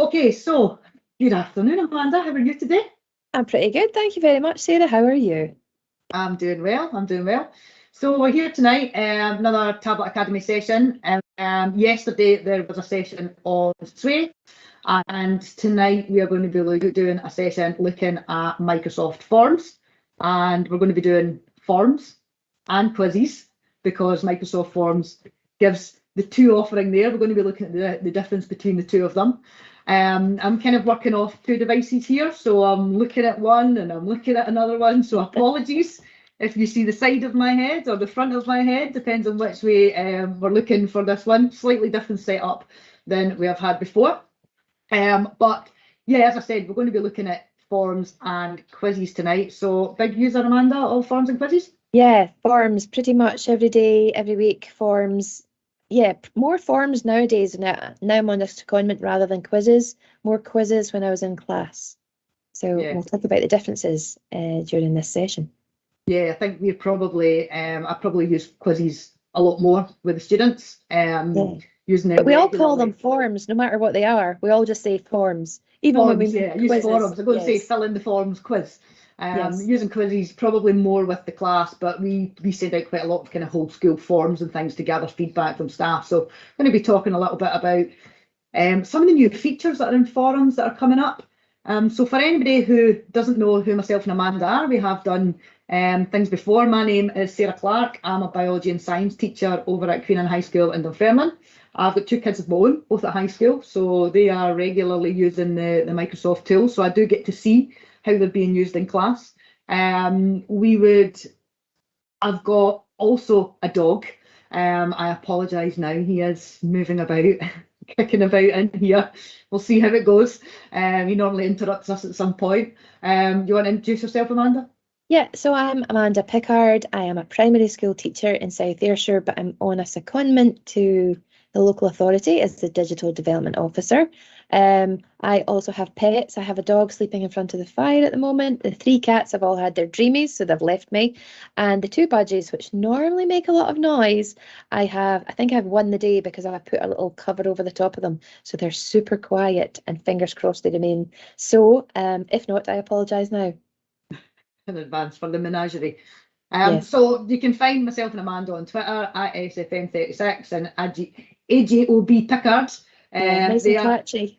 Okay, so good afternoon, Amanda. How are you today? I'm pretty good. Thank you very much, Sarah. How are you? I'm doing well. I'm doing well. So we're here tonight, another Tablet Academy session. Yesterday there was a session on Sway, and tonight we are going to be doing a session looking at Microsoft Forms, and we're going to be doing forms and quizzes because Microsoft Forms gives the two offering there. We're going to be looking at the difference between the two of them. I'm kind of working off two devices here, so I'm looking at one and I'm looking at another one, so apologies if you see the side of my head or the front of my head, depends on which way we're looking for this one. Slightly different setup than we have had before. But yeah, as I said, we're going to be looking at forms and quizzes tonight. So big user, Amanda, of forms and quizzes? Yeah, forms pretty much every day, every week, forms. Yeah, more forms nowadays. Now I'm on a secondment rather than quizzes. More quizzes when I was in class. So we'll talk about the differences during this session. Yeah, I think I probably use quizzes a lot more with the students. Using them. But we all call them forms, no matter what they are. We all just say forms, even forms, when we use forms. I'm going to say fill in the forms quiz. Using quizzes probably more with the class, but we send out quite a lot of kind of whole school forms and things to gather feedback from staff. So I'm going to be talking a little bit about some of the new features that are in forums that are coming up. So for anybody who doesn't know who myself and Amanda are, we have done things before. My name is Sarah Clark. I'm a biology and science teacher over at Queen Anne High School in Dunfermline. I've got two kids of my own, both at high school, so they are regularly using the Microsoft tools, so I do get to see how they're being used in class. I've got also a dog. I apologise now, he is moving about, kicking about in here. We'll see how it goes. He normally interrupts us at some point. Do you want to introduce yourself, Amanda? Yeah, so I'm Amanda Pickard. I am a primary school teacher in South Ayrshire, but I'm on a secondment to the local authority as the digital development officer. I also have pets. I have a dog sleeping in front of the fire at the moment. The 3 cats have all had their dreamies, so they've left me. And the 2 budgies, which normally make a lot of noise, I think I've won the day because I put a little cover over the top of them. So they're super quiet and fingers crossed they remain. So if not, I apologise now. In advance for the menagerie. Yes. So you can find myself and Amanda on Twitter at SFM36 and at AJOB Pickard. Nice and catchy.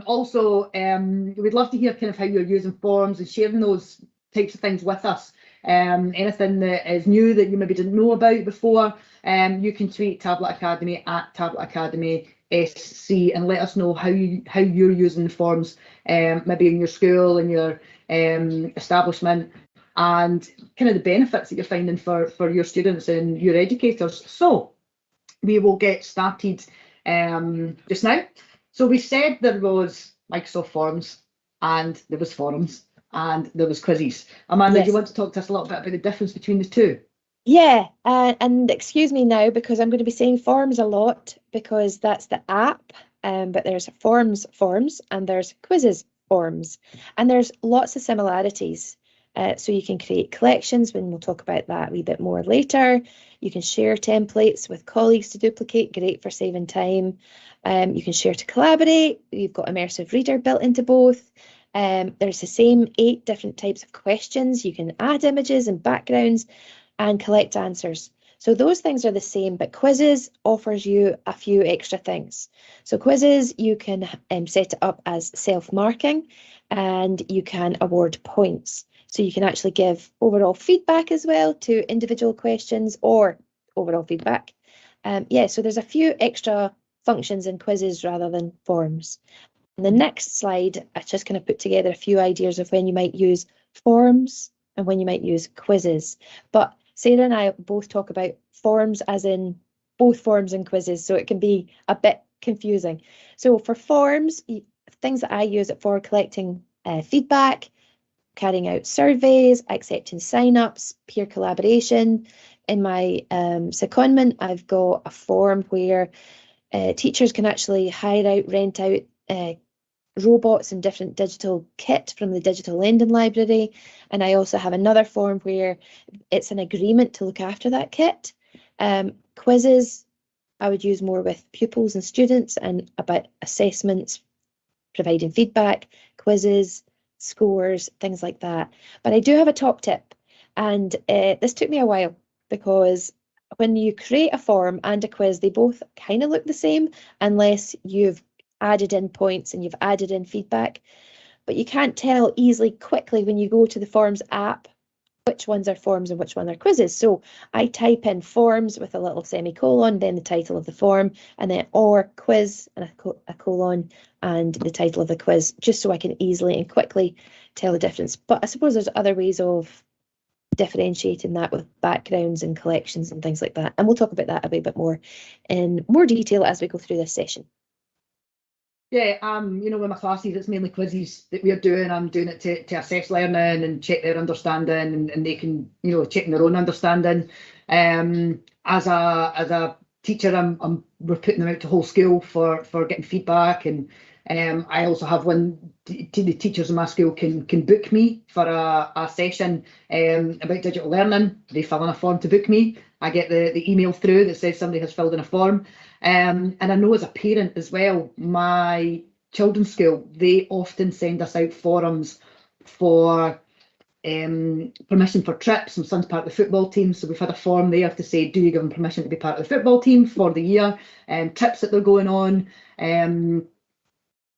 Also, we'd love to hear kind of how you're using forms and sharing those types of things with us. Anything that is new that you maybe didn't know about before, you can tweet Tablet Academy at Tablet Academy SC and let us know how you're using the forms, maybe in your school, in your establishment, and kind of the benefits that you're finding for your students and your educators. So we will get started just now. So we said there was Microsoft Forms and there was forums and there was quizzes. Amanda, yes. Do you want to talk to us a little bit about the difference between the two? Yeah, and excuse me now because I'm going to be saying forms a lot because that's the app, but there's forms and there's quizzes forms, and there's lots of similarities. So you can create collections, and we'll talk about that a wee bit more later. You can share templates with colleagues to duplicate, great for saving time. You can share to collaborate. You've got immersive reader built into both. There's the same 8 different types of questions. You can add images and backgrounds and collect answers. So those things are the same, but quizzes offers you a few extra things. So quizzes, you can set it up as self-marking, and you can award points. So you can actually give overall feedback as well to individual questions or overall feedback. Yeah, so there's a few extra functions in quizzes rather than forms. And the next slide, I just kind of put together a few ideas of when you might use forms and when you might use quizzes. But Sarah and I both talk about forms as in both forms and quizzes, so it can be a bit confusing. So for forms, things that I use it for: collecting feedback, carrying out surveys, accepting sign-ups, peer collaboration. In my secondment, I've got a form where teachers can actually rent out robots and different digital kit from the digital lending library. And I also have another form where it's an agreement to look after that kit. Quizzes, I would use more with pupils and students and about assessments, providing feedback, quizzes, scores, things like that. But I do have a top tip, and this took me a while, because when you create a form and a quiz, they both kind of look the same unless you've added in points and you've added in feedback. But you can't tell easily, quickly, when you go to the Forms app, which ones are forms and which ones are quizzes. So I type in forms with a little semicolon, then the title of the form, and then or quiz and a colon and the title of the quiz, just so I can easily and quickly tell the difference. But I suppose there's other ways of differentiating that with backgrounds and collections and things like that. And we'll talk about that a wee bit more in more detail as we go through this session. Yeah, you know, with my classes, it's mainly quizzes that we're doing. I'm doing it to assess learning and check their understanding, and they can, you know, check their own understanding. As a teacher, we're putting them out to whole school for getting feedback, and I also have one. The teachers in my school can book me for a session about digital learning. They fill in a form to book me. I get the email through that says somebody has filled in a form. And I know as a parent as well, my children's school, they often send us out forums for permission for trips. My son's part of the football team, so we've had a form there to say, do you give them permission to be part of the football team for the year, trips that they're going on,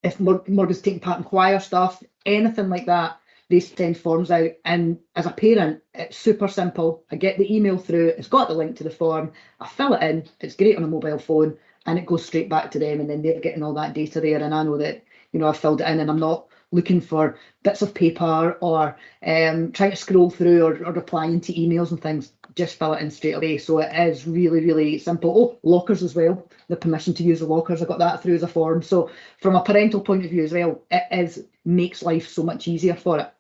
if Morgan's taking part in choir stuff, anything like that, they send forms out. And as a parent, it's super simple. I get the email through, it's got the link to the form, I fill it in, it's great on a mobile phone, and it goes straight back to them, and then they're getting all that data there, and I know that, you know, I've filled it in, and I'm not looking for bits of paper or trying to scroll through or replying to emails and things. Just fill it in straight away. So it is really, really simple. Oh, lockers as well, the permission to use the lockers, I got that through as a form. So from a parental point of view as well, it makes life so much easier for it.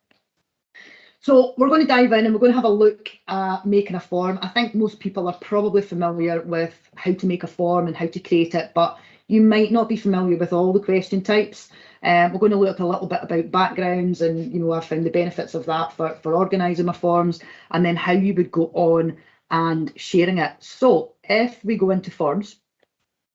So we're going to dive in and we're going to have a look at making a form. I think most people are probably familiar with how to make a form and how to create it, but you might not be familiar with all the question types. We're going to look a little bit about backgrounds, and, you know, I've found the benefits of that for organising my forms, and then how you would go on and sharing it. So if we go into forms,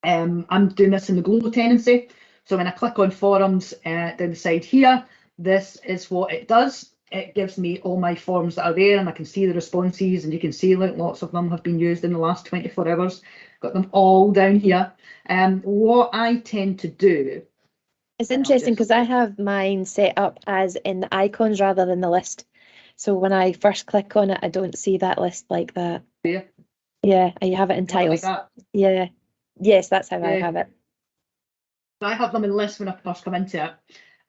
I'm doing this in the Global tenancy. So when I click on forums down the side here, this is what it does. It gives me all my forms that are there, and I can see the responses, and you can see like lots of them have been used in the last 24 hours. Got them all down here. What I tend to do, it's interesting because I have mine set up as in the icons rather than the list. So when I first click on it, I don't see that list like that. Yeah. Yeah, you have it in tiles. Like that. Yeah. Yes, that's how I have it. I have them in lists when I first come into it.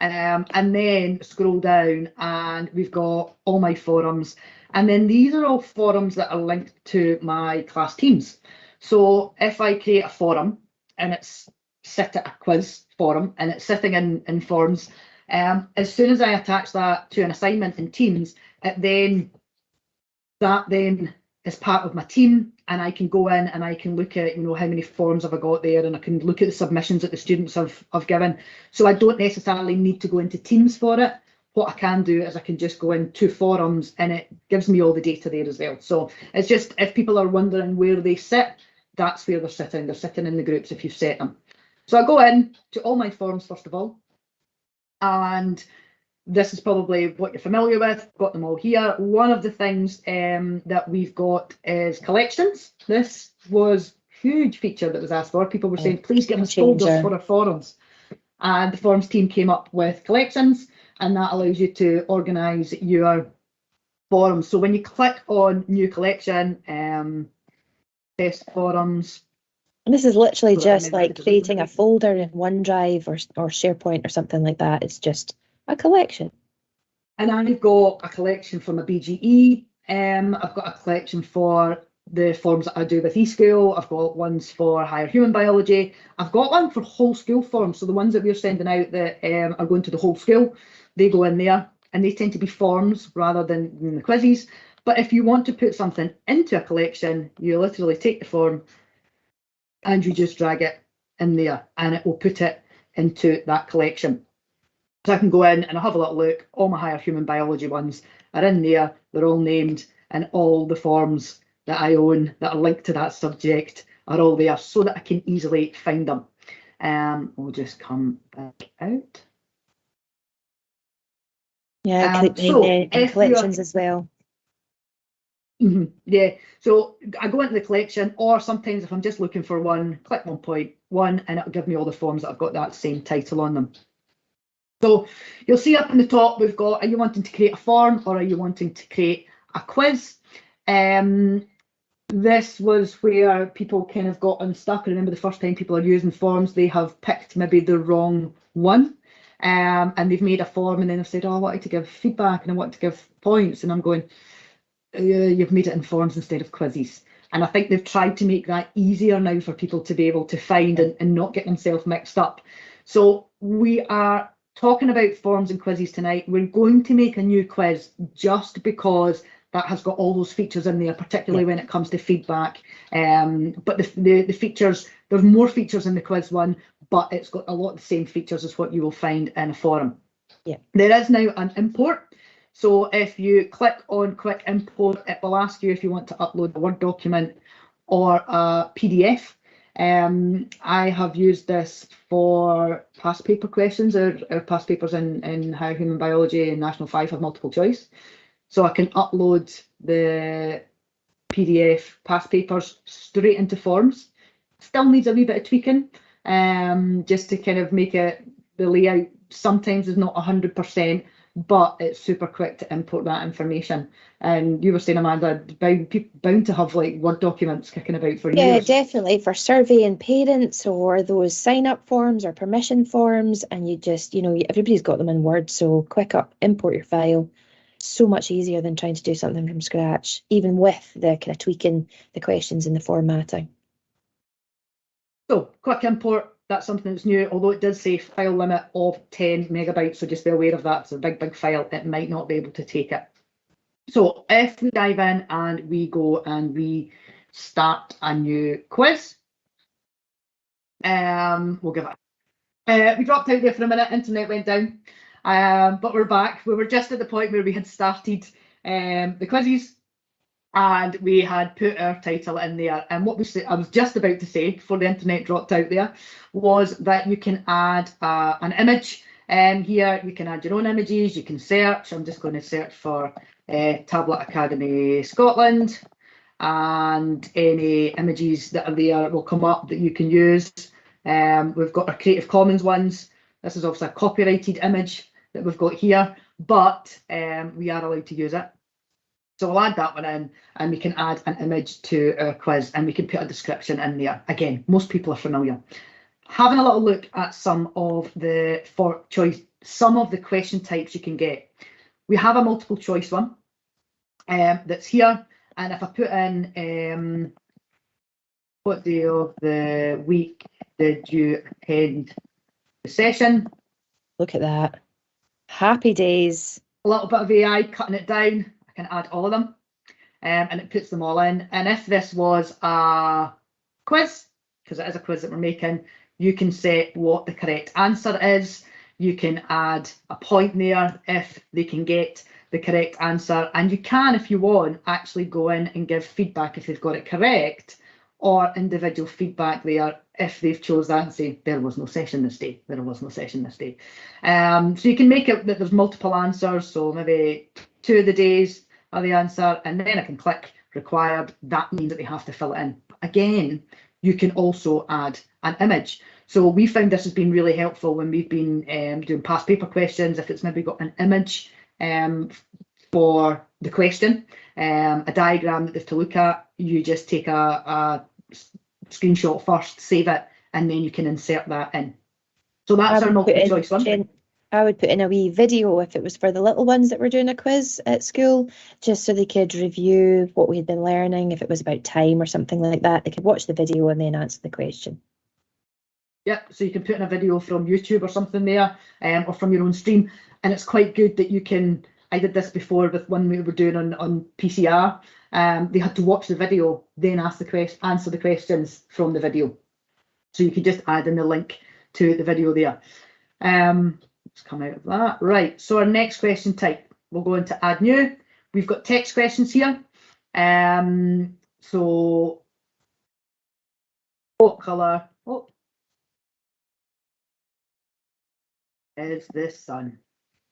And then scroll down and we've got all my forums. And then these are all forums that are linked to my class teams. So if I create a forum and it's set at a quiz forum and it's sitting in forms, as soon as I attach that to an assignment in Teams, that then is part of my team, and I can go in and I can look at, you know, how many forms have I got there, and I can look at the submissions that the students have given. So I don't necessarily need to go into Teams for it. What I can do is I can just go into forums and it gives me all the data there as well. So it's just, if people are wondering where they sit, that's where they're sitting. They're sitting in the groups if you've set them. So I go in to all my forms first of all, and this is probably what you're familiar with. Got them all here. One of the things that we've got is collections. This was a huge feature that was asked for. People were saying, please give us folders for our forums. And the forums team came up with collections, and that allows you to organise your forums. So when you click on new collection, test forums. And this is literally just like creating a folder in OneDrive or SharePoint or something like that. It's just a collection. And I've got a collection for my BGE. I've got a collection for the forms that I do with eSchool. I've got ones for higher human biology. I've got one for whole school forms. So the ones that we're sending out that are going to the whole school, they go in there, and they tend to be forms rather than the quizzes. But if you want to put something into a collection, you literally take the form and you just drag it in there, and it will put it into that collection. So I can go in and I'll have a little look. All my higher human biology ones are in there. They're all named, and all the forms that I own that are linked to that subject are all there, so that I can easily find them. We'll just come back out. Yeah, and collections as well. Yeah, so I go into the collection, or sometimes if I'm just looking for one, click 1.1 and it'll give me all the forms that have got that same title on them. So you'll see up in the top, we've got, are you wanting to create a form or are you wanting to create a quiz? This was where people kind of got unstuck. I remember the first time people are using forms, they have picked maybe the wrong one. And they've made a form and then they've said, oh, I wanted to give feedback and I want to give points. And I'm going, you've made it in forms instead of quizzes. And I think they've tried to make that easier now for people to be able to find and not get themselves mixed up. So we are talking about forms and quizzes tonight. We're going to make a new quiz just because that has got all those features in there, particularly when it comes to feedback. But the features, there's more features in the quiz one, but it's got a lot of the same features as what you will find in a forum. Yeah. There is now an import. So if you click on quick import, it will ask you if you want to upload a Word document or a PDF. I have used this for past paper questions or past papers in Higher Human Biology and National 5 have multiple choice. So I can upload the PDF past papers straight into forms. Still needs a wee bit of tweaking, just to kind of make it, the layout sometimes is not 100%, but it's super quick to import that information. And you were saying, Amanda, bound to have like Word documents kicking about for years. Yeah, definitely, for surveying parents or those sign-up forms or permission forms, and you just, everybody's got them in Word, so quick up, import your file. So much easier than trying to do something from scratch, even with the kind of tweaking the questions and the formatting. So quick import, that's something that's new, although it does say file limit of 10 megabytes, so just be aware of that. It's a big file, it might not be able to take it. So if we dive in and we go and we start a new quiz, we'll give it. We dropped out there for a minute, internet went down, but we're back. We were just at the point where we had started the quizzes, and we had put our title in there. And what I was just about to say before the internet dropped out there was that you can add an image. Here you can add your own images, you can search. I'm just going to search for Tablet Academy Scotland, and any images that are there will come up that you can use. We've got our Creative Commons ones. This is obviously a copyrighted image that we've got here, but we are allowed to use it. So we'll add that one in, and we can add an image to our quiz, and we can put a description in there. Again, most people are familiar. Having a little look at some of the question types you can get. We have a multiple choice one that's here, and if I put in what day of the week did you attend the session? Look at that. Happy days. A little bit of AI cutting it down. I can add all of them, and it puts them all in. And if this was a quiz, because it is a quiz that we're making, you can set what the correct answer is. You can add a point there if they can get the correct answer, and you can, if you want, actually go in and give feedback if they've got it correct, or individual feedback there if they've chose that and say, there was no session this day, there was no session this day. So you can make it that there's multiple answers, so maybe 2 of the days are the answer, and then I can click required. That means that they have to fill it in. Again, you can also add an image. So we found this has been really helpful when we've been doing past paper questions. If it's maybe got an image for the question, a diagram that they have to look at, you just take a screenshot first, save it, and then you can insert that in. So that's our multiple choice one. I would put in a wee video if it was for the little ones that were doing a quiz at school, just so they could review what we had been learning. If it was about time or something like that, they could watch the video and then answer the question. Yep, so you can put in a video from YouTube or something there, or from your own stream. And it's quite good that you can, I did this before with one we were doing on PCR. They had to watch the video, then answer the questions from the video. So you can just add in the link to the video there. Let's come out of that. Right, so our next question type, we'll go into add new. We've got text questions here. So what colour is the sun?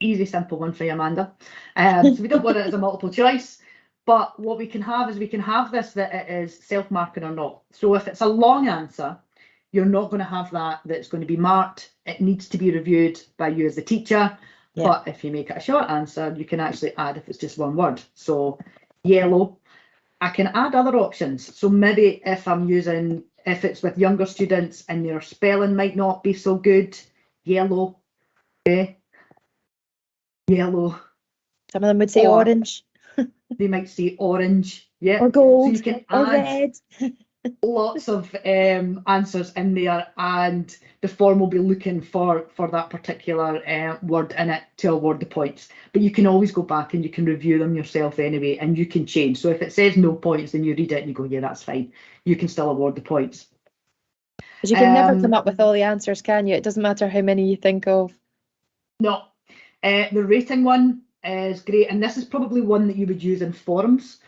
Easy, simple one for you, Amanda. So we don't want it as a multiple choice, but what we can have is we can have this that it is self-marking or not. So if it's a long answer, you're not going to have that's going to be marked. It needs to be reviewed by you as the teacher. Yeah. But if you make it a short answer, you can actually add if it's just one word. So yellow. I can add other options. So maybe if it's with younger students and their spelling might not be so good, yellow. Okay. Yellow. Some of them would say orange. They might say orange. Yeah. Or gold. So you can or red. Lots of answers in there, and the form will be looking for that particular word in it to award the points. But you can always go back and you can review them yourself anyway, and you can change. So if it says no points, then you read it and you go, yeah, that's fine. You can still award the points. Because you can never come up with all the answers, can you? It doesn't matter how many you think of. No. The rating one is great, and this is probably one that you would use in forums.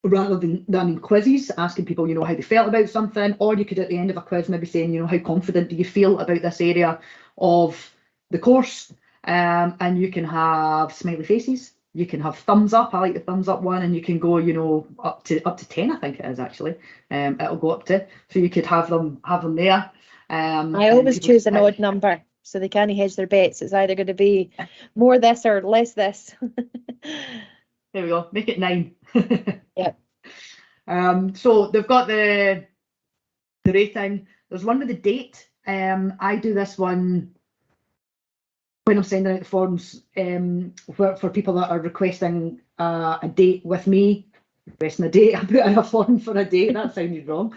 Rather than in quizzes, asking people, how they felt about something, or you could at the end of a quiz maybe saying, how confident do you feel about this area of the course? And you can have smiley faces, you can have thumbs up. I like the thumbs up one, and you can go, up to 10, I think it is actually. It'll go up to, so you could have them there. I always choose an odd number, so they can't hedge their bets. It's either going to be more this or less this. There we go, make it 9. Yep. So they've got the rating. There's one with the date. I do this one when I'm sending out the forms for people that are requesting a date with me. Requesting a date, I put in a form for a date. That sounded wrong.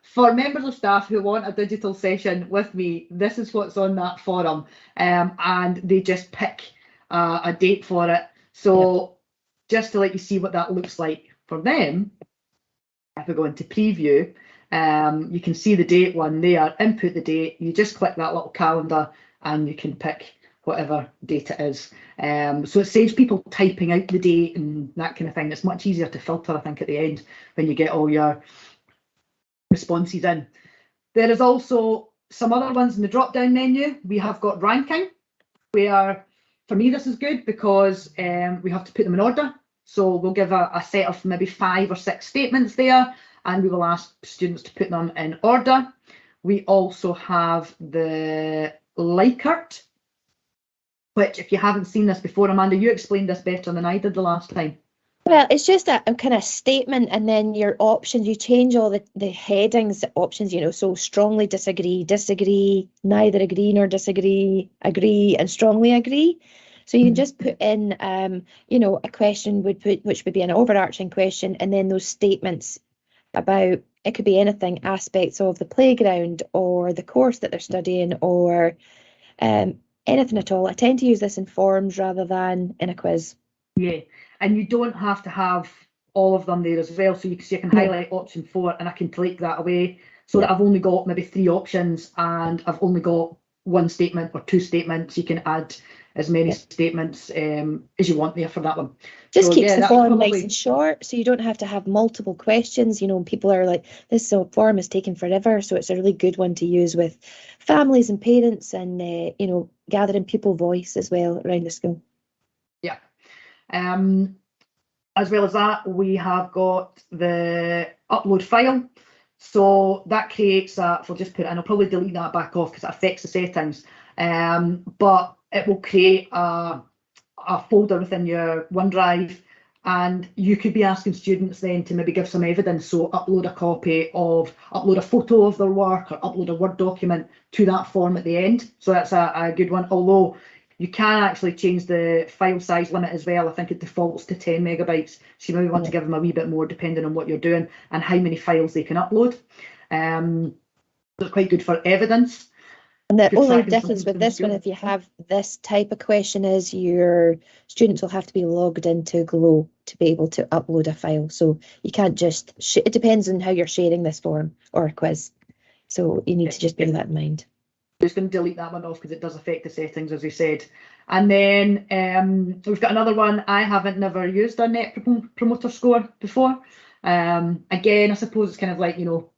For members of staff who want a digital session with me, this is what's on that forum, and they just pick a date for it. So just to let you see what that looks like for them, if we go into preview, you can see the date one there, input the date, you just click that little calendar and you can pick whatever date it is. So it saves people typing out the date and that kind of thing. It's much easier to filter, I think, at the end when you get all your responses in. There is also some other ones in the drop-down menu. We have got ranking, where for me this is good because we have to put them in order. So we'll give a set of maybe 5 or 6 statements there, and we will ask students to put them in order. We also have the Likert, which, if you haven't seen this before, Amanda, you explained this better than I did the last time. Well, it's just a kind of statement, and then your options, you change all the headings, options, so strongly disagree, neither agree nor disagree, agree, and strongly agree. So you can just put in, a question which would be an overarching question, and then those statements about, it could be anything, aspects of the playground or the course that they're studying, or anything at all. I tend to use this in forums rather than in a quiz. Yeah, and you don't have to have all of them there as well. So you can highlight option 4, and I can take that away, so that I've only got maybe 3 options, and I've only got 1 statement or 2 statements. You can add as many statements as you want there for that one. Just So, keeps yeah, the that's form probably nice and short, so you don't have to have multiple questions. You know, people are like, this form is taking forever, so it's a really good one to use with families and parents, and you know, gathering pupil voice as well around the school. Yeah. As well as that, we have got the upload file. So that creates if I'll just put it in, I'll probably delete that back off because it affects the settings. But it will create a folder within your OneDrive, and you could be asking students then to maybe give some evidence. So upload a photo of their work, or upload a Word document to that form at the end. So that's a good one. Although you can actually change the file size limit as well. I think it defaults to 10 megabytes. So you maybe want to give them a wee bit more depending on what you're doing and how many files they can upload. So it's quite good for evidence. And the only difference with this one, if you have this type of question, is your students will have to be logged into Glow to be able to upload a file. So you can't just, it depends on how you're sharing this form or a quiz. So you need to just bear that in mind. Just going to delete that one off because it does affect the settings, as we said. And then we've got another one. I haven't never used a net promoter score before. Again, I suppose it's kind of like, you know,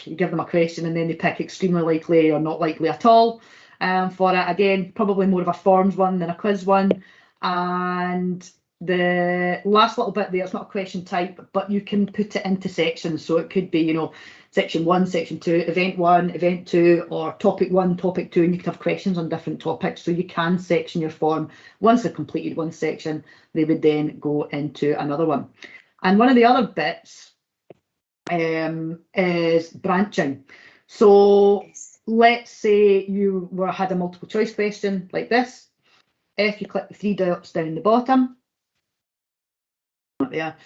you give them a question and then they pick extremely likely or not likely at all for it. Again, probably more of a forms one than a quiz one. And the last little bit there, it's not a question type, but you can put it into sections. So it could be, you know, section 1, section 2, event 1, event 2, or topic 1, topic 2, and you could have questions on different topics. So you can section your form. Once they've completed one section, they would then go into another one. And one of the other bits is branching. So let's say you had a multiple choice question like this. If you click the 3 dots down the bottom, there,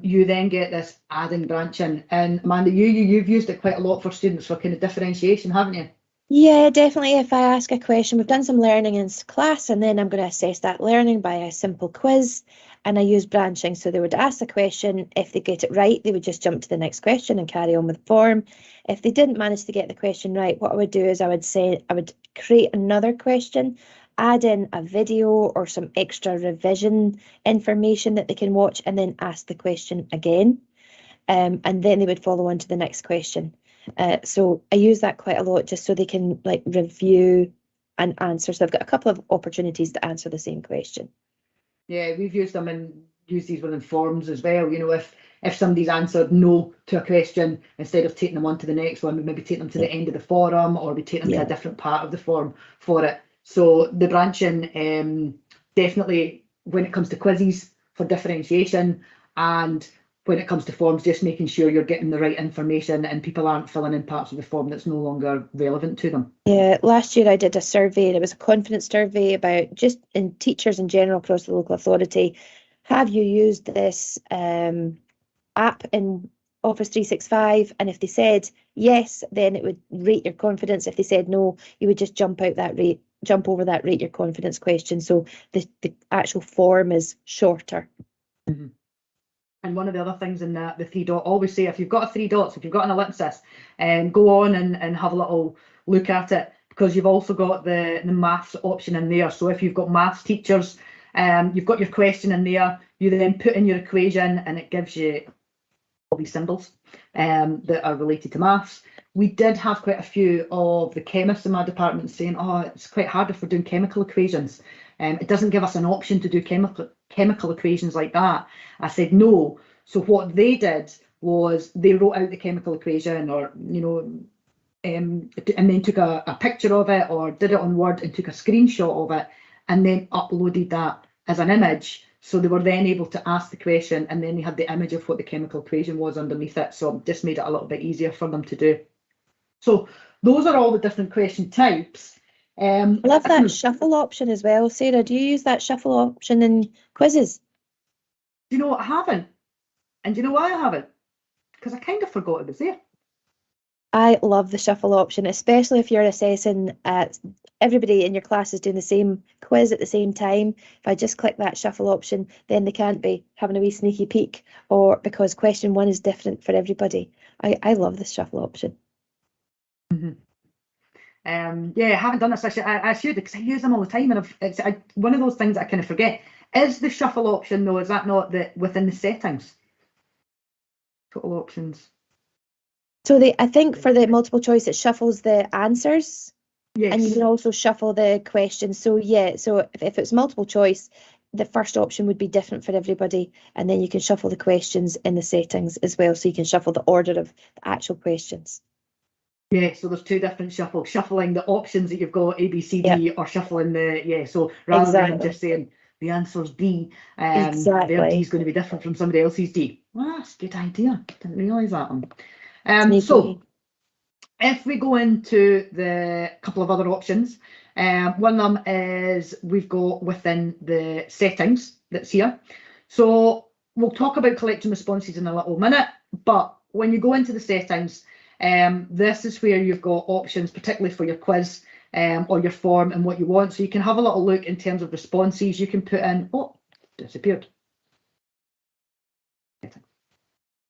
you then get this adding branching. And Amanda, you've used it quite a lot for students for kind of differentiation, haven't you? Yeah, definitely. If I ask a question, we've done some learning in class, and then I'm going to assess that learning by a simple quiz. And I use branching. So they would ask the question. If they get it right, they would just jump to the next question and carry on with the form. If they didn't manage to get the question right, what I would do is I would create another question, add in a video or some extra revision information that they can watch, and then ask the question again. And then they would follow on to the next question. So I use that quite a lot just so they can like review and answer. So I've got a couple of opportunities to answer the same question. Yeah, we've used them and use these within forms as well. You know, if somebody's answered no to a question, instead of taking them on to the next one, we maybe take them to the end of the forum, or we take them to a different part of the form for it. So the branching, definitely when it comes to quizzes for differentiation, and when it comes to forms, just making sure you're getting the right information and people aren't filling in parts of the form that's no longer relevant to them. Yeah, last year I did a survey, and it was a confidence survey about just in teachers in general across the local authority. Have you used this app in Office 365? And if they said yes, then it would rate your confidence. If they said no, you would just jump over that rate your confidence question. So the actual form is shorter. Mm-hmm. And one of the other things in the 3 dot, always say, if you've got a 3 dots, if you've got an ellipsis, go on and have a little look at it, because you've also got the maths option in there. So if you've got maths teachers, you've got your question in there, you then put in your equation and it gives you all these symbols that are related to maths. We did have quite a few of the chemists in my department saying, oh, it's quite hard if we're doing chemical equations. It doesn't give us an option to do chemical equations like that. I said no. So what they did was they wrote out the chemical equation, or, you know, and then took a picture of it, or did it on Word and took a screenshot of it, and then uploaded that as an image. So they were then able to ask the question, and then they had the image of what the chemical equation was underneath it. So it just made it a little bit easier for them to do. So those are all the different question types. I love that shuffle option as well. Sarah, do you use that shuffle option in quizzes? Do you know what? I haven't. And do you know why I haven't? Because I kind of forgot it was there. I love the shuffle option, especially if you're assessing everybody in your class is doing the same quiz at the same time. If I just click that shuffle option, then they can't be having a wee sneaky peek, or because question 1 is different for everybody. I love the shuffle option. Mm-hmm. Yeah, I haven't done this. I should, because I use them all the time, and it's one of those things that I kind of forget. Is the shuffle option though? Is that not within the settings? Total options. So I think for the multiple choice, it shuffles the answers. Yes. And you can also shuffle the questions. So yeah, so if it's multiple choice, the first option would be different for everybody. And then you can shuffle the questions in the settings as well. So you can shuffle the order of the actual questions. Yeah, so there's two different shuffles. Shuffling the options that you've got, A, B, C, D, Yep. or shuffling so rather than Exactly. just saying the answer's D, Exactly. their D is going to be different from somebody else's D. Well, that's a good idea. Didn't realise that one. Sneaky. So if we go into the couple of other options, one of them is we've got within the settings that's here. So we'll talk about collecting responses in a little minute, but when you go into the settings, this is where you've got options, particularly for your quiz or your form and what you want. So you can have a little look in terms of responses. You can put in, oh, disappeared.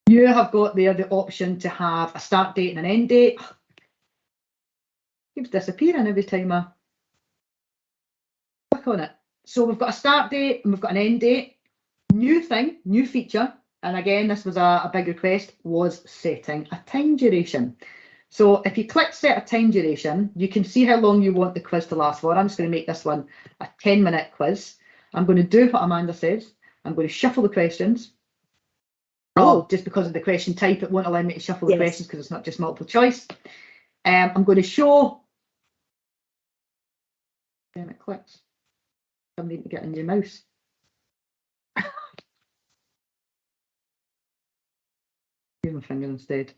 You have got there the option to have a start date and an end date. Keeps disappearing every time I click on it. So we've got a start date and we've got an end date. New thing, new feature, and again, this was a big request, was setting a time duration. So if you click set a time duration, you can see how long you want the quiz to last for. I'm just going to make this one a 10-minute quiz. I'm going to do what Amanda says. I'm going to shuffle the questions. Oh, just because of the question type, it won't allow me to shuffle the questions because it's not just multiple choice. I'm going to show. Damn, it clicks. I need to get a new mouse. Use my finger instead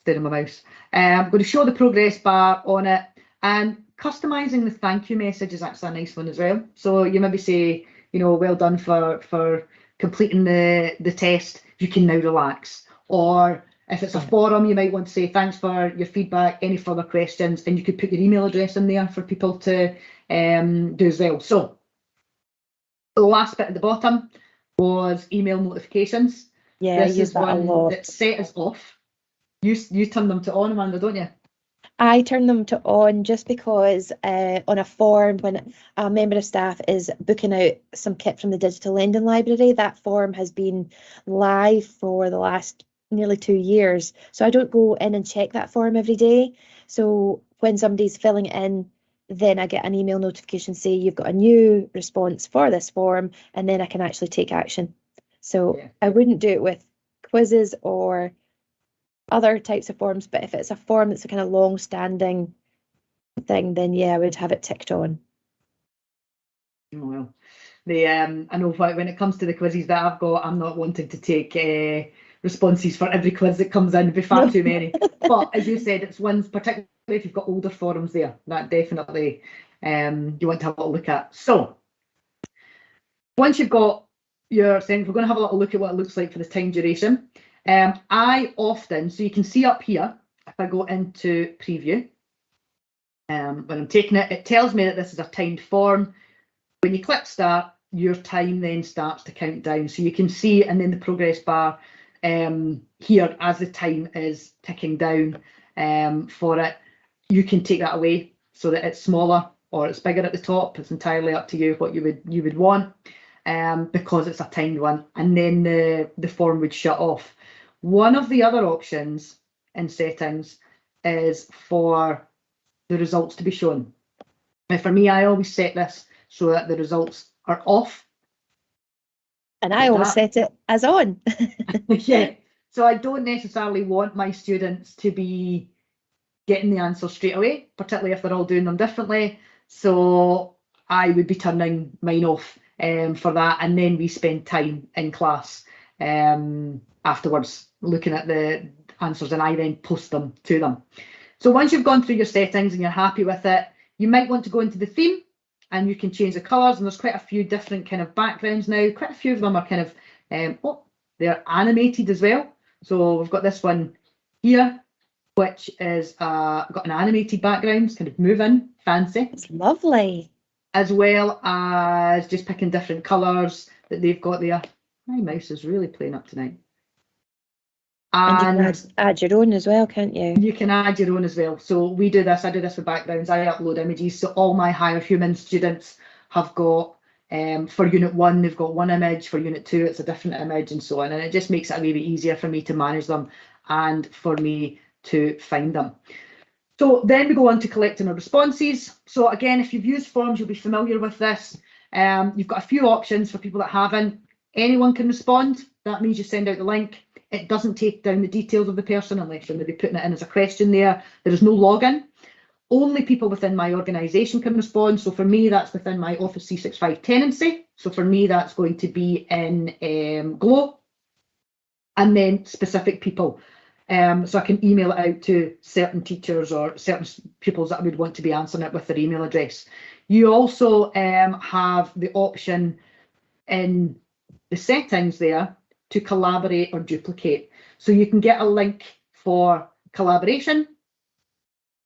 of my mouse. I'm going to show the progress bar on it, and customizing the thank you message is actually a nice one as well. So you maybe say, well done for completing the test. You can now relax. Or if it's a forum, you might want to say thanks for your feedback, any further questions, and you could put your email address in there for people to do as well. So the last bit at the bottom was email notifications. Yeah, I use that a lot. That's set as off. You turn them to on, Amanda, don't you? I turn them to on just because on a form, when a member of staff is booking out some kit from the Digital Lending Library, that form has been live for the last nearly 2 years. So I don't go in and check that form every day. So when somebody's filling it in, then I get an email notification say you've got a new response for this form, and then I can actually take action. So yeah. I wouldn't do it with quizzes or other types of forms, but if it's a form that's a kind of long-standing thing, then yeah, I would have it ticked on. Well, I know when it comes to the quizzes that I've got, I'm not wanting to take responses for every quiz that comes in. It'd be far too many. But as you said, it's ones, particularly if you've got older forums there, that definitely you want to have a look at. So once you've got your thing, we're going to have a little look at what it looks like for the time duration. I often, so you can see up here, if I go into preview, when I'm taking it, it tells me that this is a timed form. When you click start, your time then starts to count down. So you can see, and then the progress bar here as the time is ticking down for it. You can take that away so that it's smaller or it's bigger at the top. It's entirely up to you what you would want, because it's a timed one, and then the form would shut off. One of the other options in settings is for the results to be shown. Now, for me, I always set this so that the results are off. And I always set it as on. Yeah. So I don't necessarily want my students to be getting the answer straight away, particularly if they're all doing them differently. So I would be turning mine off for that, and then we spend time in class afterwards looking at the answers, and I then post them to them. So once you've gone through your settings and you're happy with it, you might want to go into the theme, and you can change the colours, and there's quite a few different kind of backgrounds now. Quite a few of them are kind of, they're animated as well. So we've got this one here, which is got an animated background, it's kind of moving, fancy. It's lovely. As well as just picking different colours that they've got there. My mouse is really playing up tonight. And you can add your own as well, can't you? You can add your own as well. So we do this, I do this with backgrounds, I upload images. So all my higher human students have got, for Unit 1, they've got one image, for Unit 2, it's a different image, and so on. And it just makes it a wee bit easier for me to manage them and for me to find them. So then we go on to collecting our responses. So again, if you've used forms, you'll be familiar with this. You've got a few options for people that haven't. Anyone can respond. That means you send out the link. It doesn't take down the details of the person unless you're maybe putting it in as a question there. There is no login. Only people within my organisation can respond. So for me, that's within my Office 365 tenancy. So for me, that's going to be in Glow. And then specific people. So I can email it out to certain teachers or certain pupils that I would want to be answering it with their email address. You also have the option in the settings there to collaborate or duplicate. So you can get a link for collaboration.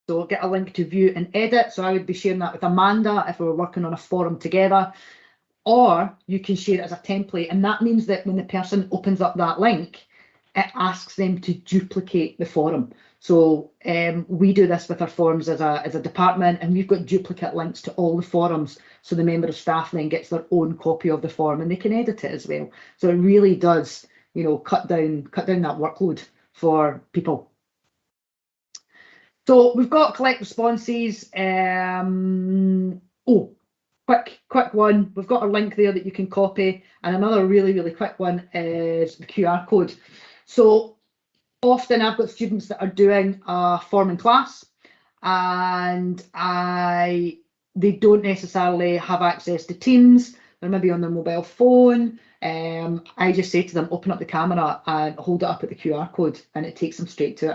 So get a link to view and edit. So I would be sharing that with Amanda if we were working on a forum together. Or you can share it as a template. And that means that when the person opens up that link, it asks them to duplicate the forum. So we do this with our forums as a department, and we've got duplicate links to all the forums. So the member of staff then gets their own copy of the form and they can edit it as well. So it really does, you know, cut down that workload for people. So we've got collect responses. Oh, quick one. We've got a link there that you can copy, and another really quick one is the QR code. So often I've got students that are doing a form in class, and they don't necessarily have access to Teams. They're maybe on their mobile phone. I just say to them, open up the camera and hold it up at the QR code, and it takes them straight to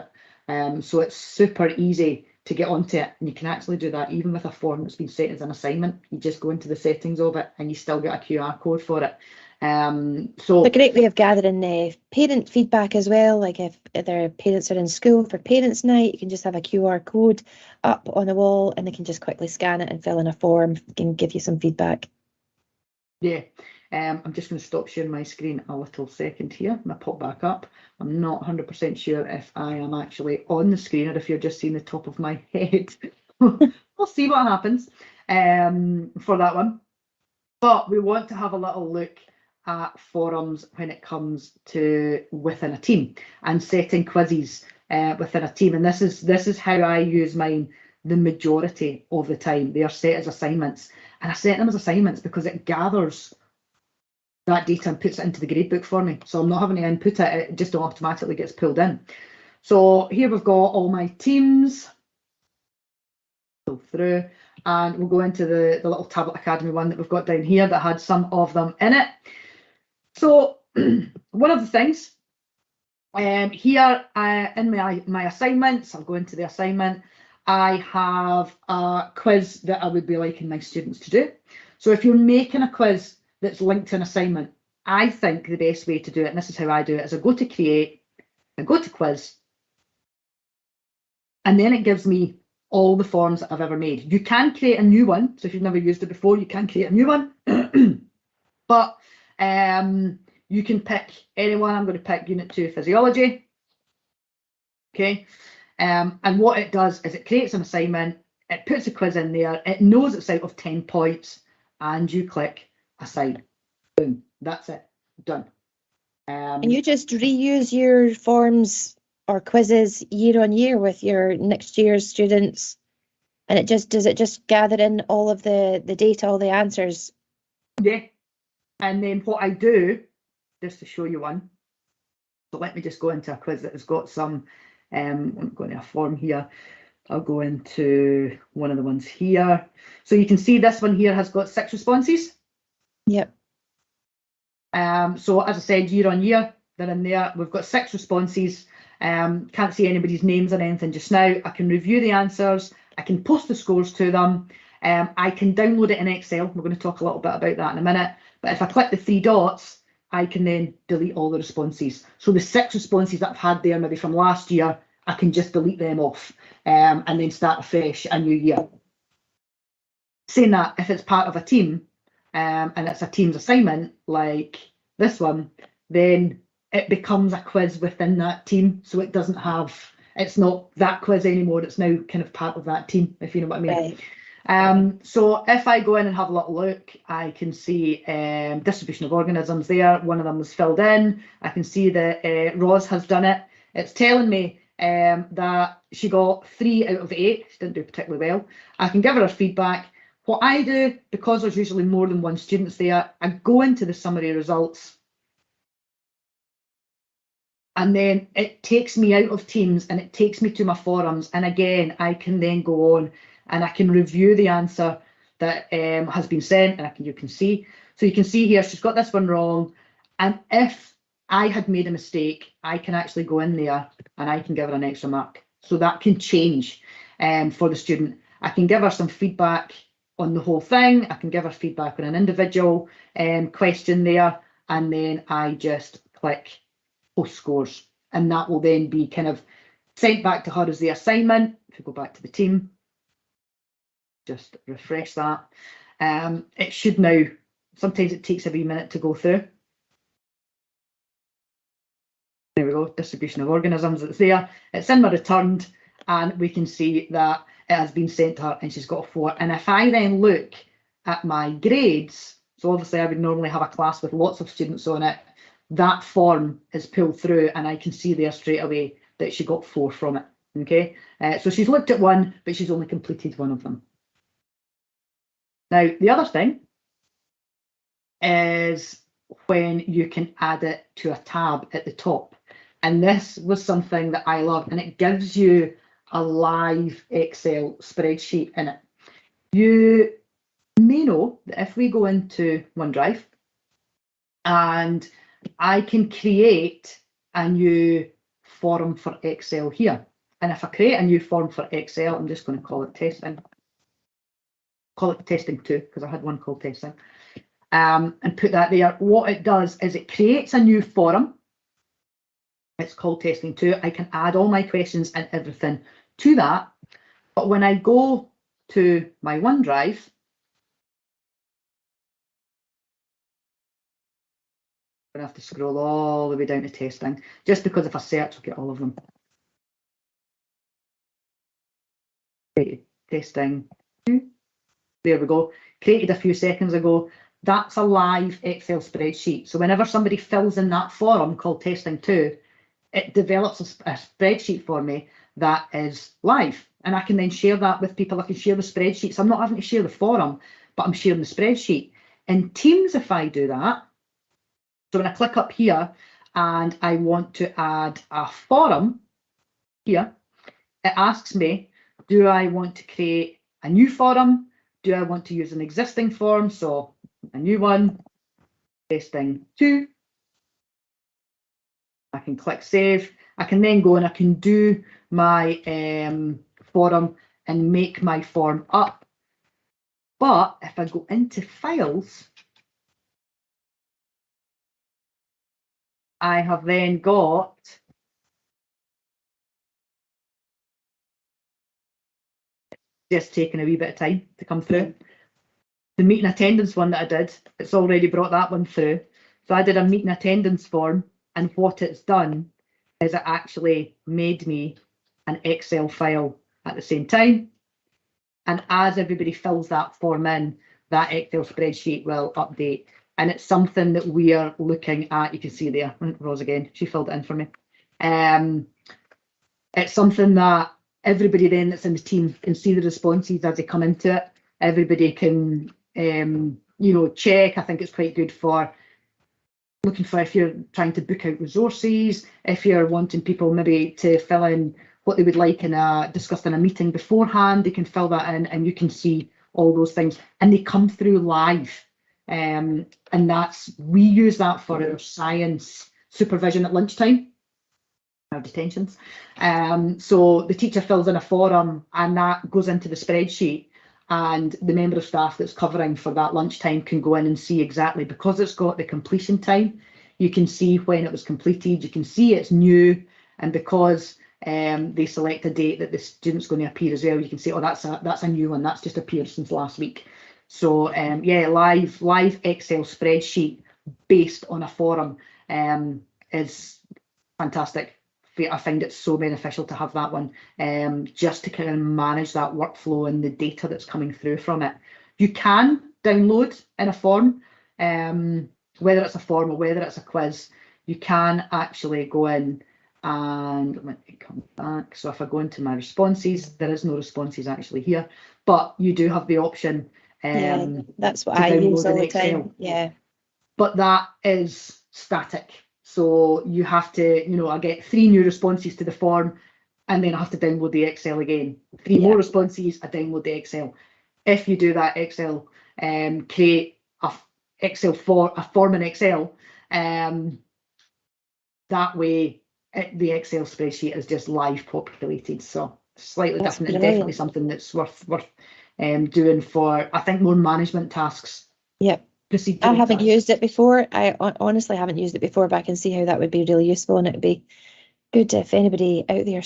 it. So it's super easy to get onto it, and you can actually do that even with a form that's been set as an assignment. You just go into the settings of it and you still get a QR code for it. So a great way of gathering parent feedback as well. Like if their parents are in school for parents' night, you can just have a QR code up on the wall and they can just quickly scan it and fill in a form and give you some feedback. Yeah. I'm just going to stop sharing my screen a little second here and I'll pop back up. I'm not 100% sure if I am actually on the screen or if you're just seeing the top of my head. We'll see what happens for that one. But we want to have a little look at forums when it comes to within a team and setting quizzes within a team. And this is how I use mine the majority of the time. They are set as assignments. And I set them as assignments because it gathers that data and puts it into the gradebook for me. So I'm not having to input it, it just automatically gets pulled in. So here we've got all my teams. Go through and we'll go into the little Tablet Academy one that we've got down here that had some of them in it. So one of the things here in my assignments, I'll go into the assignment, I have a quiz that I would be liking my students to do. So if you're making a quiz that's linked to an assignment, I think the best way to do it, and this is how I do it, is I go to create, I go to quiz, and then it gives me all the forms that I've ever made. You can create a new one. So if you've never used it before, you can create a new one. But you can pick anyone. I'm going to pick Unit 2 Physiology. Okay. And what it does is it creates an assignment, it puts a quiz in there, it knows it's out of 10 points, and you click assign. Boom. That's it. Done. And you just reuse your forms or quizzes year on year with your next year's students, and does it just gather in all of the data, all the answers? Yeah. And then what I do, just to show you one, so let me just go into a quiz that has got some, I'm going to a form here. I'll go into one of the ones here. So you can see this one here has got 6 responses. Yep. So as I said, year on year, they're in there. We've got 6 responses. Can't see anybody's names or anything just now. I can review the answers. I can post the scores to them. I can download it in Excel. We're going to talk a little bit about that in a minute. But if I click the 3 dots, I can then delete all the responses. So the 6 responses that I've had there, maybe from last year, I can just delete them off and then start afresh a new year. Saying that, if it's part of a team and it's a team's assignment like this one, then it becomes a quiz within that team. So it doesn't have, it's not that quiz anymore. It's now kind of part of that team, if you know what I mean. Right. So if I go in and have a little look, I can see distribution of organisms there. One of them was filled in. I can see that Roz has done it. It's telling me that she got 3 out of 8. She didn't do particularly well. I can give her feedback. What I do, because there's usually more than one student there, I go into the summary results, and then it takes me out of Teams and it takes me to my forums. And again, I can then go on and I can review the answer that has been sent, and you can see. So you can see here, she's got this one wrong. And if I had made a mistake, I can actually go in there and I can give her an extra mark. So that can change for the student. I can give her some feedback on the whole thing. I can give her feedback on an individual question there. And then I just click post scores, and that will then be kind of sent back to her as the assignment. If we go back to the team, just refresh that. It should now, sometimes it takes a wee minute to go through. There we go, distribution of organisms, it's there. It's in my returned, and we can see that it has been sent to her and she's got a 4. And if I then look at my grades, so obviously I would normally have a class with lots of students on it, that form is pulled through and I can see there straight away that she got 4 from it. Okay, so she's looked at one, but she's only completed one of them. Now, the other thing is when you can add it to a tab at the top. And this was something that I love, and it gives you a live Excel spreadsheet in it. You may know that if we go into OneDrive, and I can create a new form for Excel here. And if I create a new form for Excel, I'm just going to call it testing. Call it testing 2, because I had one called testing. And put that there. What it does is it creates a new forum. It's called testing 2. I can add all my questions and everything to that. But when I go to my OneDrive, I'm going to have to scroll all the way down to testing, just because if I search, I'll get all of them. Testing 2. There we go. Created a few seconds ago. That's a live Excel spreadsheet. So whenever somebody fills in that form called testing 2, it develops a spreadsheet for me that is live. And I can then share that with people. I can share the spreadsheet. So I'm not having to share the forum, but I'm sharing the spreadsheet. In Teams, if I do that, so when I click up here and I want to add a forum here, it asks me, do I want to create a new forum? Do I want to use an existing form? So a new one, testing 2. I can click save. I can then go and I can do my forum and make my form up. But if I go into files, I have then got just taking a wee bit of time to come through. The meeting attendance one that I did, it's already brought that one through. So I did a meeting attendance form, and what it's done is it actually made me an Excel file at the same time. And as everybody fills that form in, that Excel spreadsheet will update. And it's something that we are looking at. You can see there, Rose again, she filled it in for me. It's something that everybody then that's in the team can see the responses as they come into it. Everybody can, check. I think it's quite good for looking for if you're trying to book out resources, if you're wanting people maybe to fill in what they would like in discussed in a meeting beforehand, they can fill that in and you can see all those things, and they come through live. And we use that for our science supervision at lunchtime, our detentions. So the teacher fills in a forum and that goes into the spreadsheet, and the member of staff that's covering for that lunchtime can go in and see exactly, because it's got the completion time, you can see when it was completed, you can see it's new, and because they select a date that the student's going to appear as well, you can see, oh, that's a new one, that's just appeared since last week. So yeah, live Excel spreadsheet based on a forum is fantastic. I find it so beneficial to have that one, just to kind of manage that workflow and the data that's coming through from it. You can download in a form, whether it's a form or whether it's a quiz, you can actually go in and let me come back. So if I go into my responses, there is no responses actually here, but you do have the option. Yeah, that's what I use all the time. Yeah. But that is static. So you have to, you know, I get 3 new responses to the form and then I have to download the Excel again. 3 more responses, I download the Excel. If you do that Excel, create a form in Excel, that way the Excel spreadsheet is just live populated. So slightly different and definitely something that's worth doing for, I think, more management tasks. Yep. I haven't used it before. I honestly haven't used it before, but I can see how that would be really useful, and it would be good if anybody out there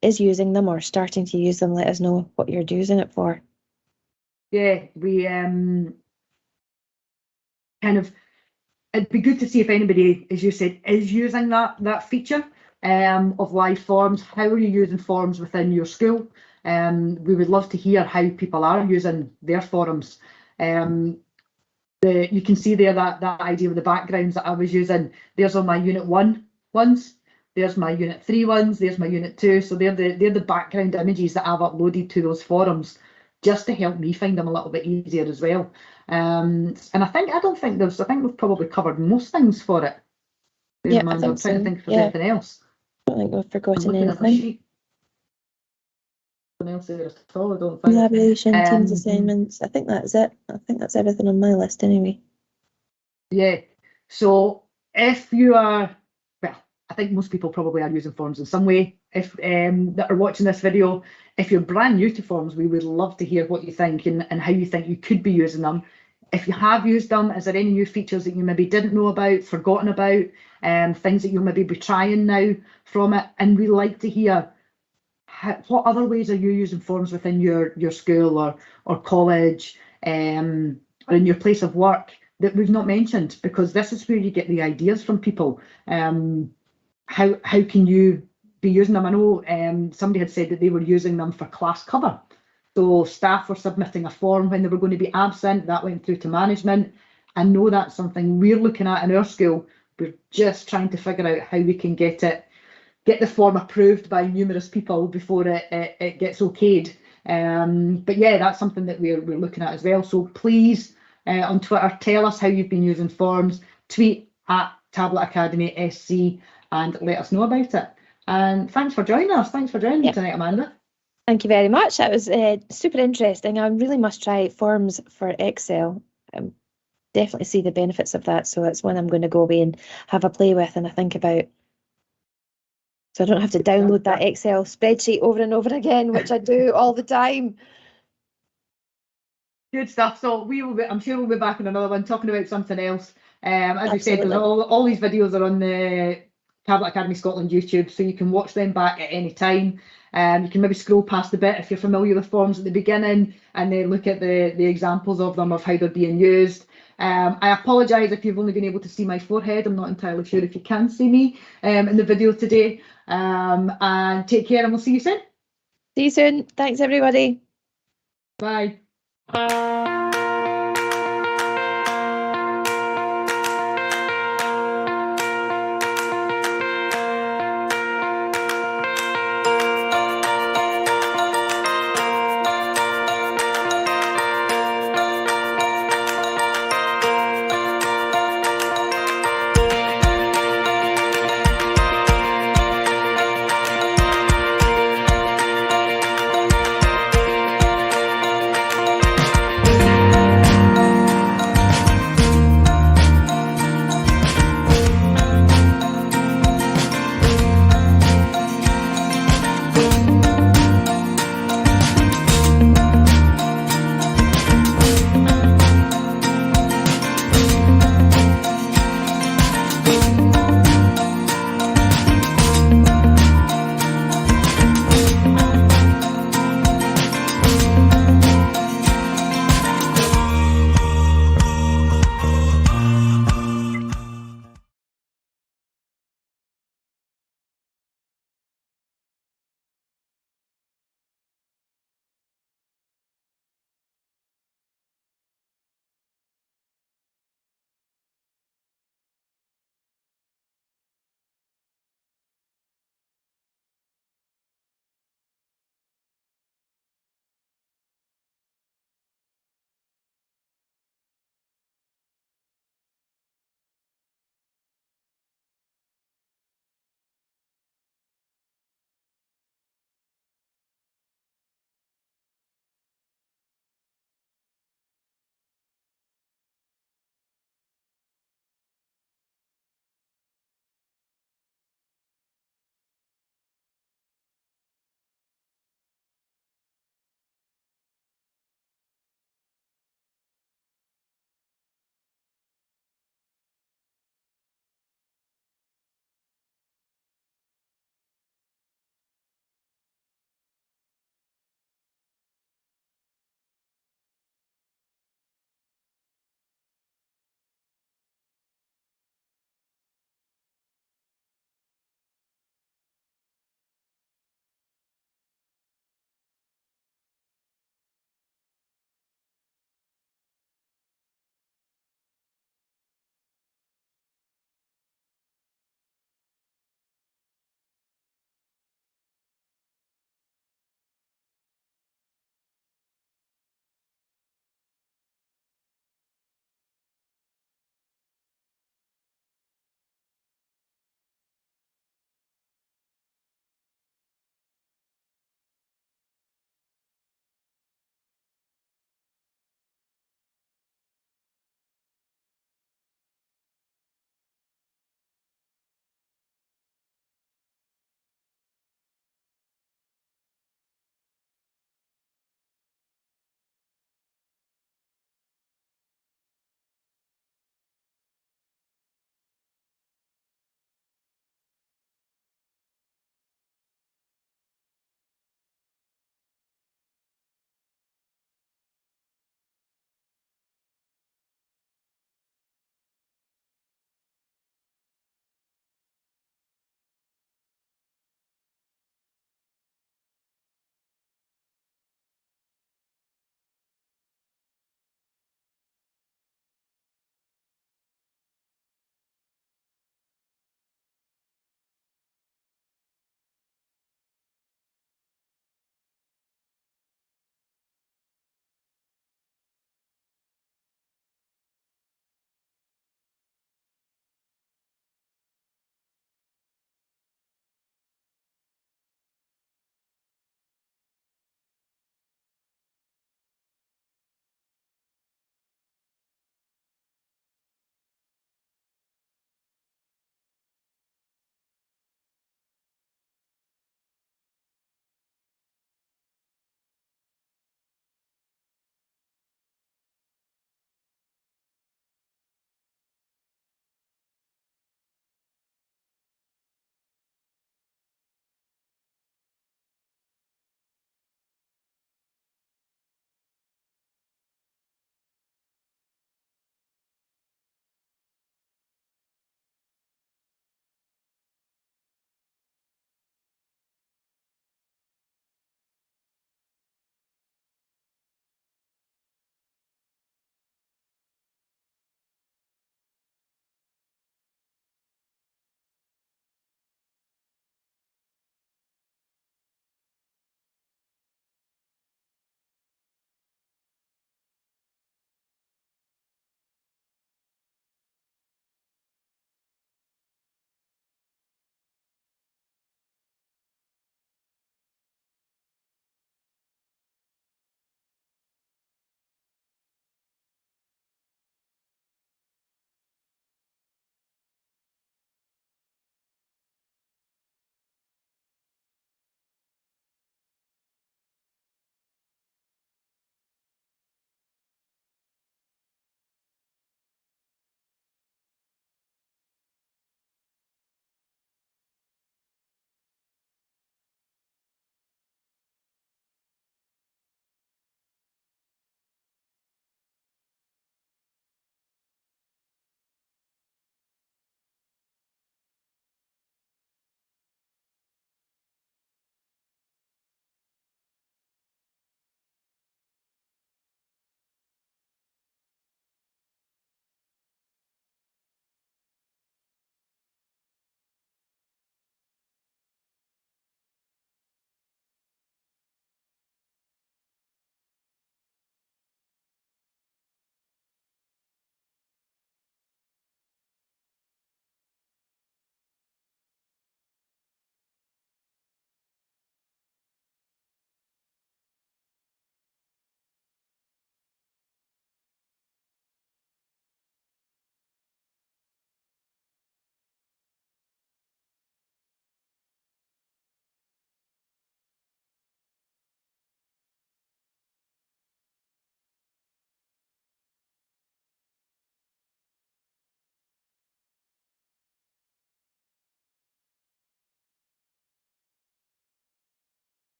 is using them or starting to use them. Let us know what you're using it for. Yeah, we kind of, it'd be good to see if anybody, as you said, is using that feature of live forms. How are you using forms within your school? We would love to hear how people are using their forums. You can see there that idea of the backgrounds that I was using. There's on my Unit 1 ones. There's my Unit 3 ones. There's my Unit 2. So they're the background images that I've uploaded to those forums, just to help me find them a little bit easier as well. And I think we've probably covered most things for it. Yeah, I'm trying to think if there's anything else. I don't think we've forgotten anything. Else there at all, I don't think. Collaboration, teams assignments. I think that's it. I think that's everything on my list anyway. Yeah. So if you are, well, I think most people probably are using forms in some way. If that are watching this video, if you're brand new to forms, we would love to hear what you think and how you think you could be using them. If you have used them, is there any new features that you maybe didn't know about, forgotten about, things that you'll maybe be trying now from it? And we like to hear what other ways are you using forms within your school or college, or in your place of work that we've not mentioned, because this is where you get the ideas from people. How can you be using them? I know somebody had said that they were using them for class cover. So staff were submitting a form when they were going to be absent. That went through to management. I know that's something we're looking at in our school. We're just trying to figure out how we can get the form approved by numerous people before it gets okayed. But yeah, that's something that we're looking at as well. So please, on Twitter, tell us how you've been using forms. Tweet at Tablet Academy SC and let us know about it. And thanks for joining us. Thanks for joining me tonight, Amanda. Thank you very much. That was super interesting. I really must try forms for Excel. Definitely see the benefits of that. So it's one I'm going to go away and have a play with and I think about. So I don't have to download that Excel spreadsheet over and over again, which I do all the time. Good stuff. So I'm sure we'll be back in another one talking about something else. As we said, Absolutely. all these videos are on the Tablet Academy Scotland YouTube, so you can watch them back at any time. You can maybe scroll past a bit if you're familiar with forms at the beginning and then look at the examples of them, of how they're being used. I apologise if you've only been able to see my forehead. I'm not entirely sure if you can see me in the video today. And take care and we'll see you soon. See you soon. Thanks, everybody. Bye.